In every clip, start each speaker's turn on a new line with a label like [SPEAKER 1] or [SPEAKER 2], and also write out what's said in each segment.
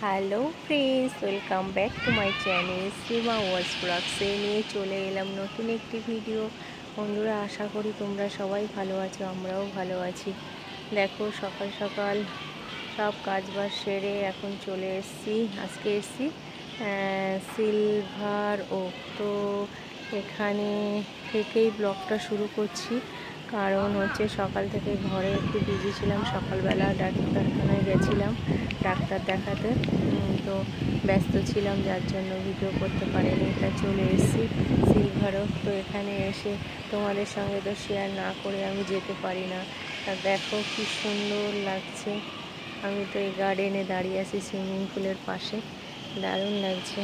[SPEAKER 1] Hello friends, welcome back to my channel Shrima ওয়ার্স ব্লগসে নিয়ে চলে এলাম নতুন একটি ভিডিও। বন্ধুরা, আশা করি তোমরা সবাই ভালো আছো, আমরাও ভালো আছি। দেখো, সকাল সকাল সব কাজবাজ সেরে এখন চলে এসেছি। আজকে এসেছি সিলভার ওক। তো এখানে থেকেই ব্লগটা শুরু করছি, কারণ হচ্ছে সকাল থেকে ঘরে একটু বিজি ছিলাম। সকালবেলা ডাক্তারখানায় গেছিলাম ডাক্তার দেখাতে, তো ব্যস্ত ছিলাম, যার জন্য ভিডিও করতে পারিনি। এটা চলে এসেছি সিলভারও। তো এখানে এসে তোমাদের সঙ্গে তো শেয়ার না করে আমি যেতে পারি না। আর দেখো কি সুন্দর লাগছে। আমি তো এই গার্ডেনে দাঁড়িয়ে আছি সুইমিং পুলের পাশে, দারুণ লাগছে,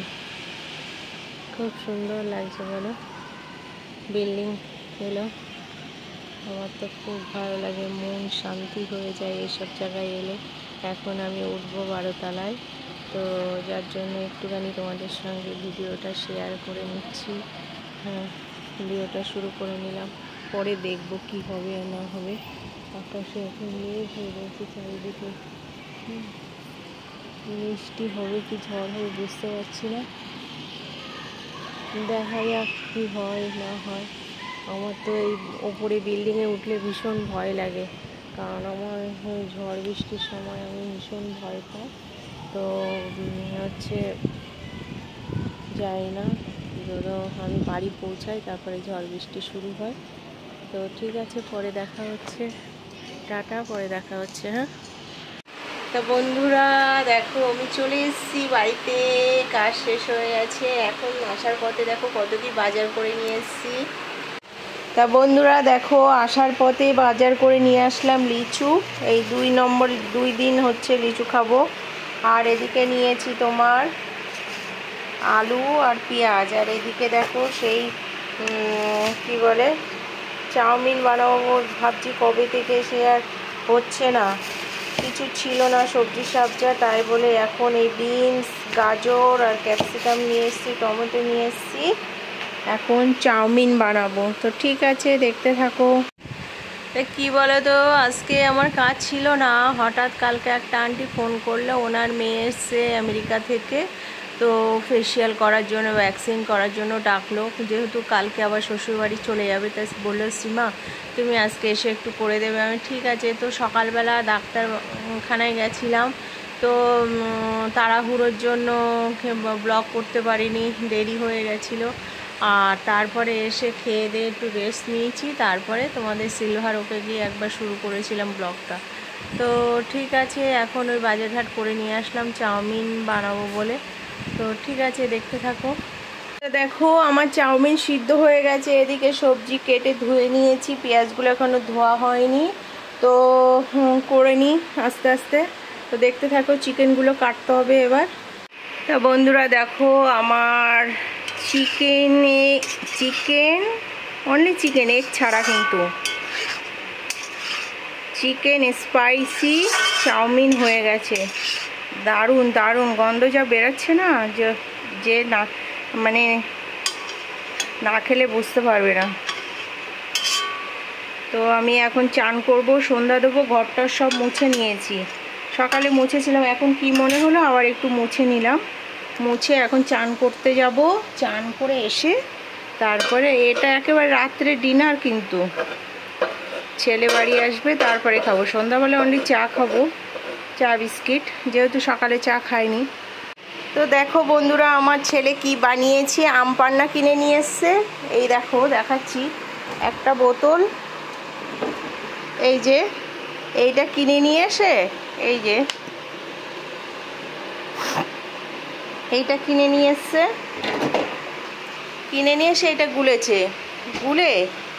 [SPEAKER 1] খুব সুন্দর লাগছে। বলো, বিল্ডিং এলো, আমার তো খুব ভালো লাগে, মন শান্তি হয়ে যায় এইসব জায়গায় এলে। এখন আমি উঠবো 12 তলায়, তো যার জন্য একটুখানি তোমাদের সঙ্গে ভিডিওটা শেয়ার করে নিচ্ছি। হ্যাঁ, ভিডিওটা শুরু করে নিলাম, পরে দেখবো কি হবে আর না হবে। আকাশে এখন মেঘ হয়ে গেছে চারিদিকে, বৃষ্টি হবে কি ঝড় হবে বুঝতে পারছি না। দেখা যাক কী হয় না হয়। আমার তো এই ওপরে বিল্ডিংয়ে উঠলে ভীষণ ভয় লাগে, কারণ আমার ঝড় বৃষ্টির সময় আমি ভীষণ ভয় পাই। তো হচ্ছে যাই না, ধরো আমি বাড়ি পৌঁছাই তারপরে ঝড় বৃষ্টি শুরু হয়। তো ঠিক আছে, পরে দেখা হচ্ছে, টাটা, পরে দেখা হচ্ছে। হ্যাঁ, তো বন্ধুরা দেখো, আমি চলে এসেছি বাড়িতে, কাজ শেষ হয়ে গেছে। এখন আসার পথে দেখো কত কি বাজার করে নিয়ে এসেছি। তা বন্ধুরা দেখো, আসার পথে বাজার করে নিয়ে আসলাম লিচু। এই 2 দিন হচ্ছে লিচু খাবো। আর এদিকে নিয়েছি তোমার আলু আর পেঁয়াজ। আর এদিকে দেখো সেই কি বলে, চাউমিন বানাবো ভাবছি, কবে থেকে সে আর হচ্ছে না, কিছু ছিল না সবজি সবজা, তাই বলে এখন এই বিনস, গাজর আর ক্যাপসিকাম নিয়ে এসেছি, টমেটো নিয়ে এসেছি, এখন চাউমিন বানাবো। তো ঠিক আছে, দেখতে থাকো। কি বলো তো, আজকে আমার কাজ ছিল না, হঠাৎ কালকে একটা আন্টি ফোন করলো, ওনার মেয়ে এসছে আমেরিকা থেকে, তো ফেসিয়াল করার জন্য, ভ্যাকসিন করার জন্য ডাকলো। যেহেতু কালকে আবার শ্বশুরবাড়ি চলে যাবে, তাই বললো সীমা তুমি আজকে এসে একটু করে দেবে। আমি ঠিক আছে। তো সকালবেলা ডাক্তারখানায় গেছিলাম, তো তাড়াহুড়োর জন্য ব্লগ করতে পারিনি, দেরি হয়ে গেছিলো। আর তারপরে এসে খেয়ে দিয়ে একটু রেস্ট নিয়েছি, তারপরে তোমাদের সিলভার ওকে গিয়ে একবার শুরু করেছিলাম ব্লগটা। তো ঠিক আছে, এখন ওই বাজারঘাট করে নিয়ে আসলাম চাউমিন বানাবো বলে। তো ঠিক আছে, দেখতে থাকো। দেখো, আমার চাউমিন সিদ্ধ হয়ে গেছে, এদিকে সবজি কেটে ধুয়ে নিয়েছি, পেঁয়াজগুলো এখনও ধোয়া হয়নি, তো করে নিই আস্তে আস্তে। তো দেখতে থাকো, চিকেনগুলো কাটতে হবে এবার। তা বন্ধুরা দেখো, আমার চিকেন অনলি চিকেন, এগ ছাড়া, কিন্তু চিকেন স্পাইসি চাউমিন হয়ে গেছে। দারুণ দারুণ গন্ধ যা বেরোচ্ছে না, যে না মানে না খেলে বুঝতে পারবে না। তো আমি এখন চান করব, সন্ধ্যা দেবো, ঘরটা সব মুছে নিয়েছি, সকালে মুছেছিলাম, এখন কি মনে হলো আবার একটু মুছে নিলাম। মুছে এখন চান করতে যাব, চান করে এসে তারপরে, এটা একেবারে রাত্রে ডিনার, কিন্তু ছেলে বাড়ি আসবে তারপরে খাবো। সন্ধ্যাবেলা অনলি চা খাবো, চা বিস্কিট, যেহেতু সকালে চা খাইনি। তো দেখো বন্ধুরা, আমার ছেলে কি বানিয়েছে, আম পান্না কিনে নিয়ে এসছে। এই দেখো দেখাচ্ছি, একটা বোতল, এই যে এইটা কিনে নিয়ে এসে, এই যে এইটা কিনে নিয়ে এসছে, কিনে নিয়ে এসে এটা গুলেছে, গুলে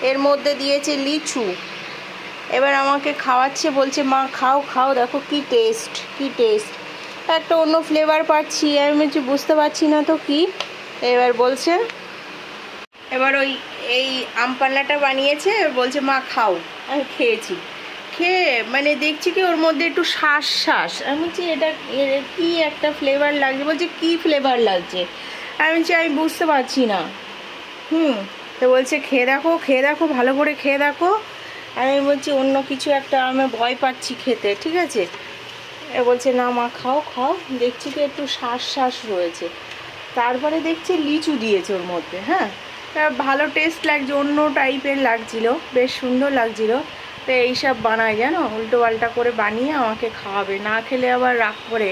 [SPEAKER 1] এর মধ্যে দিয়েছে লিচু। এবার আমাকে খাওয়াচ্ছে, বলছে মা খাও খাও, দেখো কি টেস্ট, কি টেস্ট, একটা অন্য ফ্লেভার পাচ্ছি। আমি বলছি বুঝতে পারছি না তো কি। এবার বলছে, এবার এই আম পান্নাটা বানিয়েছে, বলছে মা খাও। আমি খেয়েছি, খেয়ে মানে দেখছি কি ওর মধ্যে একটু শ্বাস শ্বাস, আমি বলছি এটা কি একটা ফ্লেভার লাগছে, বলছে কি ফ্লেভার লাগছে। আমি বলছি আমি বুঝতে পারছি না। তো বলছে খেয়ে দেখো, খেয়ে দেখো, ভালো করে খেয়ে দেখো। আমি বলছি অন্য কিছু একটা, আমি ভয় পাচ্ছি খেতে, ঠিক আছে। এ বলছে না মা খাও খাও, দেখছি তো একটু শ্বাস রয়েছে। তারপরে দেখছি লিচু দিয়েছে ওর মধ্যে। হ্যাঁ, ভালো টেস্ট লাগছে, অন্য টাইপের লাগছিল, বেশ সুন্দর লাগছিল। তো এইসব বানায় জানো, উল্টো পাল্টা করে বানিয়ে আমাকে খাওয়াবে, না খেলে আবার রাগ করে।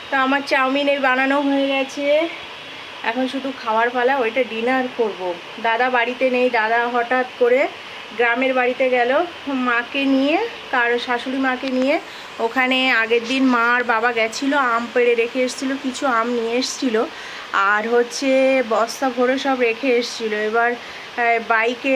[SPEAKER 1] তো আমার চাউমিন এই বানানো হয়ে গেছে, এখন শুধু খাওয়ার পালা, ওইটা ডিনার করব। দাদা বাড়িতে নেই, দাদা হঠাৎ করে গ্রামের বাড়িতে গেল মাকে নিয়ে, কার শাশুড়ি মাকে নিয়ে। ওখানে আগের দিন মা আর বাবা গেছিলো, আম পেড়ে রেখে এসেছিলো, কিছু আম নিয়ে এসেছিলো, আর হচ্ছে বস্তা ভরে সব রেখে এসেছিলো। এবার বাইকে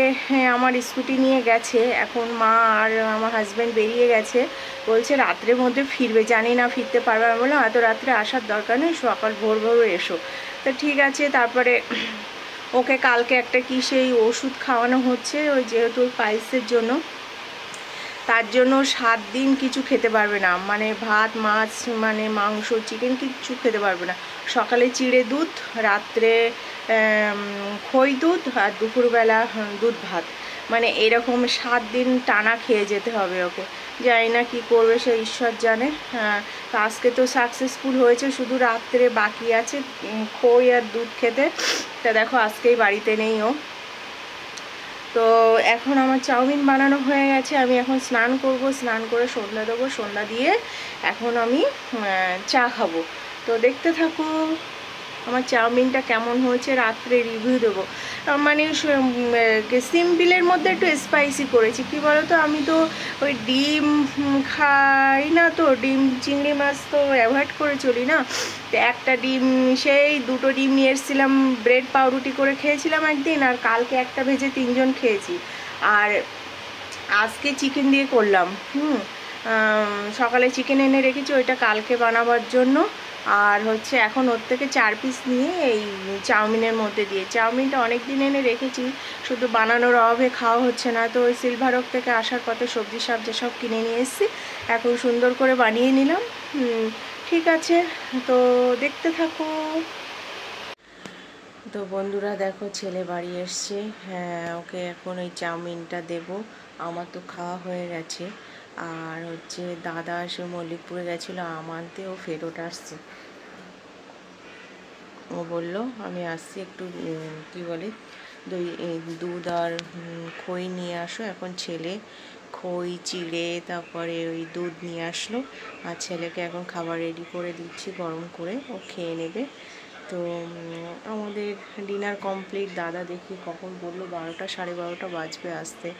[SPEAKER 1] আমার স্কুটি নিয়ে গেছে, এখন মা আর আমার হাজব্যান্ড বেরিয়ে গেছে, বলছে রাত্রের মধ্যে ফিরবে, জানি না ফিরতে পারবে। আমি বললাম এত রাত্রে আসার দরকার নেই, সকাল ভোর এসো। তো ঠিক আছে। তারপরে ওকে কালকে একটা কি সেই ওষুধ খাওয়ানো হচ্ছে, ওই যেহেতু পাইলসের জন্য, তার জন্য 7 দিন কিছু খেতে পারবে না, মানে ভাত মাছ মানে মাংস চিকেন কিচ্ছু খেতে পারবে না। সকালে চিড়ে দুধ, রাত্রে খই দুধ, আর দুপুরবেলা দুধ ভাত, মানে এরকম 7 দিন টানা খেয়ে যেতে হবে ওকে। জানি না কী করবে, সে ঈশ্বর জানে। তো আজকে তো সাকসেসফুল হয়েছে, শুধু রাত্রে বাকি আছে খই আর দুধ খেতে। তা দেখো আজকেই বাড়িতে নেই ও। তো এখন আমার চাউমিন বানানো হয়ে গেছে, আমি এখন স্নান করব, স্নান করে সন্ধ্যা দেবো, সন্ধ্যা দিয়ে এখন আমি চা খাবো। তো দেখতে থাকো আমার চাউমিনটা কেমন হয়েছে, রাত্রে রিভিউ দেবো। মানে সিম্পলের মধ্যে একটু স্পাইসি করেছি, কি বলো তো, আমি তো ওই ডিম খাই না, তো ডিম চিংড়ি মাছ তো অ্যাভয়েড করে চলি না। তো একটা ডিম, সেই 2টো ডিম নিয়ে এসেছিলাম, ব্রেড পাউরুটি করে খেয়েছিলাম একদিন, আর কালকে একটা ভেজে 3জন খেয়েছি, আর আজকে চিকেন দিয়ে করলাম। সকালে চিকেন এনে রেখেছি, ওইটা কালকে বানাবার জন্য। আর হচ্ছে এখন ওর থেকে 4 পিস নিয়ে এই চাউমিনের মধ্যে দিয়ে, চাউমিনটা অনেক দিন এনে রেখেছি, শুধু বানানোর অভাবে খাওয়া হচ্ছে না। তো ওই সিলভারক থেকে আসার পথে সবজি সবজি সব কিনে নিয়ে এসেছি, এখন সুন্দর করে বানিয়ে নিলাম। ঠিক আছে, তো দেখতে থাকো। তো বন্ধুরা দেখো ছেলে বাড়ি এসছে, হ্যাঁ ওকে এখন ওই চাউমিনটা দেব। আমার তো খাওয়া হয়ে গেছে, আর হচ্ছে দাদা এসে মল্লিকপুরে গেছিলো আম আনতে, ও ফেরত আসছে। ও বলল আমি আসছি, একটু কি বলে দুধ আর খই নিয়ে আসো। এখন ছেলে খই চিড়ে তারপরে ওই দুধ নিয়ে আসলো, আর ছেলেকে এখন খাবার রেডি করে দিচ্ছি গরম করে, ও খেয়ে নেবে। তো আমাদের ডিনার কমপ্লিট। দাদা দেখি কখন বললো 12টা 12:30 বাজবে আসতে।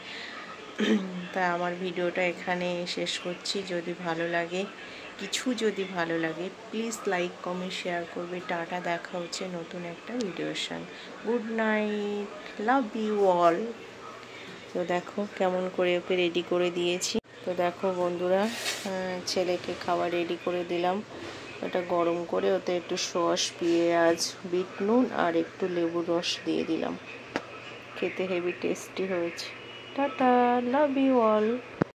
[SPEAKER 1] তাই আমার ভিডিওটা এখানে শেষ করছি। যদি ভালো লাগে, যদি ভালো লাগে প্লিজ লাইক কমেন্ট শেয়ার করবে। টাটা, দেখা হচ্ছে নতুন একটা ভিডিওর সঙ্গে। Good night, love you all. তো দেখো কেমন করে ওকে রেডি করে দিয়েছি। তো দেখো বন্ধুরা, ছেলেকে খাবার রেডি করে দিলাম, ওটা গরম করে ওতে একটু সস, পেঁয়াজ, বিট নুন আর একটু লেবুর রস দিয়ে দিলাম, খেতে হেভি টেস্টি হয়েছে। Tata, love you all.